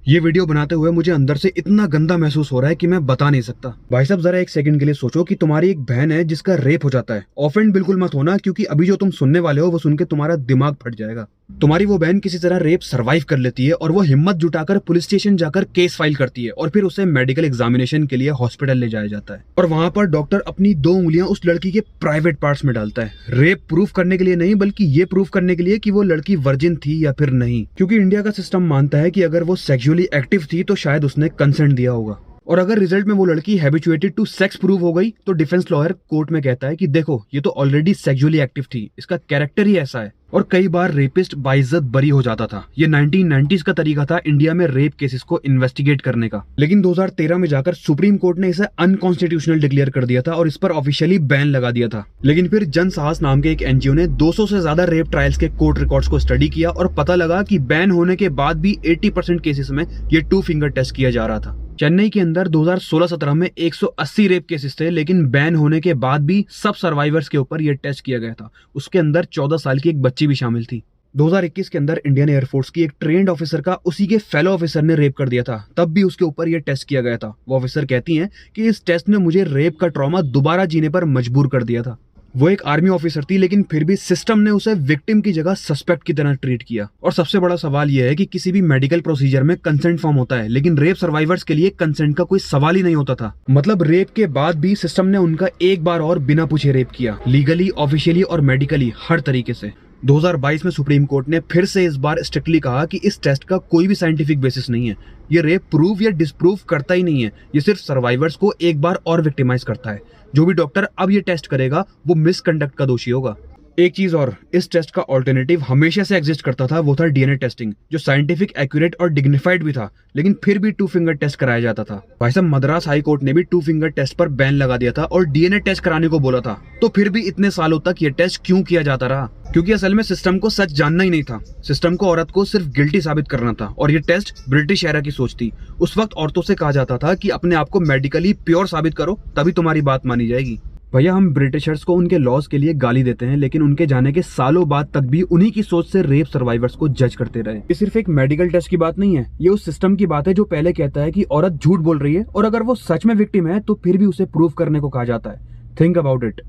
ये वीडियो बनाते हुए मुझे अंदर से इतना गंदा महसूस हो रहा है कि मैं बता नहीं सकता। भाई साहब जरा एक सेकंड के लिए सोचो कि तुम्हारी एक बहन है जिसका रेप हो जाता है। ऑफेंड बिल्कुल मत होना, क्योंकि अभी जो तुम सुनने वाले हो वो सुन के तुम्हारा दिमाग फट जाएगा। तुम्हारी वो बहन किसी तरह रेप सर्वाइव कर लेती है और वो हिम्मत जुटाकर पुलिस स्टेशन जाकर केस फाइल करती है और फिर उसे मेडिकल एग्जामिनेशन के लिए हॉस्पिटल ले जाया जाता है और वहां पर डॉक्टर अपनी 2 उंगलियां उस लड़की के प्राइवेट पार्ट्स में डालता है। रेप प्रूफ करने के लिए नहीं, बल्कि ये प्रूफ करने के लिए कि वो लड़की वर्जिन थी या फिर नहीं, क्योंकि इंडिया का सिस्टम मानता है कि अगर वो सेक्सुअली एक्टिव थी तो शायद उसने कंसेंट दिया होगा। और अगर रिजल्ट में वो लड़की हैबिचुएटेड टू सेक्स प्रूव हो गई तो डिफेंस लॉयर कोर्ट में कहता है कि देखो ये तो ऑलरेडी सेक्सुअली एक्टिव थी, इसका कैरेक्टर ही ऐसा है। और कई बार रेपिस्ट बाइज्जत बरी हो जाता था। ये 1990s का तरीका था इंडिया में रेप केसेस को इन्वेस्टिगेट करने का, लेकिन 2013 में जाकर सुप्रीम कोर्ट ने इसे अनकॉन्स्टिट्यूशनल डिक्लेयर कर दिया था और इस पर ऑफिशियली बैन लगा दिया था। लेकिन फिर जन साहस नाम के एक एनजीओ ने 200 से ज्यादा रेप ट्रायल्स के कोर्ट रिकॉर्ड्स को स्टडी किया और पता लगा कि बैन होने के बाद भी 80% केसेस में ये 2 फिंगर टेस्ट किया जा रहा था। चेन्नई के अंदर 2016-17 में 180 रेप केसेस थे, लेकिन बैन होने के बाद भी सब सर्वाइवर्स के ऊपर यह टेस्ट किया गया था। उसके अंदर 14 साल की एक बच्ची भी शामिल थी। 2021 के अंदर इंडियन एयरफोर्स की एक ट्रेंड ऑफिसर का उसी के फेलो ऑफिसर ने रेप कर दिया था, तब भी उसके ऊपर यह टेस्ट किया गया था। वो ऑफिसर कहती हैं कि इस टेस्ट ने मुझे रेप का ट्रॉमा दोबारा जीने पर मजबूर कर दिया था। वो एक आर्मी ऑफिसर थी, लेकिन फिर भी सिस्टम ने उसे विक्टिम की जगह सस्पेक्ट की तरह ट्रीट किया। और सबसे बड़ा सवाल यह है कि किसी भी मेडिकल प्रोसीजर में कंसेंट फॉर्म होता है, लेकिन रेप सर्वाइवर्स के लिए कंसेंट का कोई सवाल ही नहीं होता था। मतलब रेप के बाद भी सिस्टम ने उनका एक बार और बिना पूछे रेप किया, लीगली, ऑफिशियली और मेडिकली, हर तरीके से। 2022 में सुप्रीम कोर्ट ने फिर से इस बार स्ट्रिक्टली कहा कि इस टेस्ट का कोई भी साइंटिफिक बेसिस नहीं है। ये रेप प्रूव या डिसप्रूव करता ही नहीं है, ये सिर्फ सर्वाइवर्स को एक बार और विक्टिमाइज करता है। जो भी डॉक्टर अब ये टेस्ट करेगा वो मिसकंडक्ट का दोषी होगा। एक चीज और, इस टेस्ट का ऑल्टरनेटिव हमेशा से एग्जिस्ट करता था, वो था डीएनए टेस्टिंग, जो साइंटिफिक, एक्यूरेट और डिग्निफाइड भी था, लेकिन फिर भी 2 फिंगर टेस्ट कराया जाता था। भाई साहब मद्रास हाई कोर्ट ने भी 2 फिंगर टेस्ट पर बैन लगा दिया था और डीएनए टेस्ट कराने को बोला था। तो फिर भी इतने सालों तक ये टेस्ट क्यों किया जाता रहा? क्योंकि असल में सिस्टम को सच जानना ही नहीं था। सिस्टम को औरत को सिर्फ गिल्टी साबित करना था और ये टेस्ट ब्रिटिश एरा की सोच थी। उस वक्त औरतों से कहा जाता था कि अपने आप को मेडिकली प्योर साबित करो, तभी तुम्हारी बात मानी जाएगी। भैया हम ब्रिटिशर्स को उनके लॉज के लिए गाली देते हैं, लेकिन उनके जाने के सालों बाद तक भी उन्हीं की सोच से रेप सर्वाइवर्स को जज करते रहे। ये सिर्फ एक मेडिकल टेस्ट की बात नहीं है, ये उस सिस्टम की बात है जो पहले कहता है कि औरत झूठ बोल रही है और अगर वो सच में विक्टिम है तो फिर भी उसे प्रूव करने को कहा जाता है। Think about it.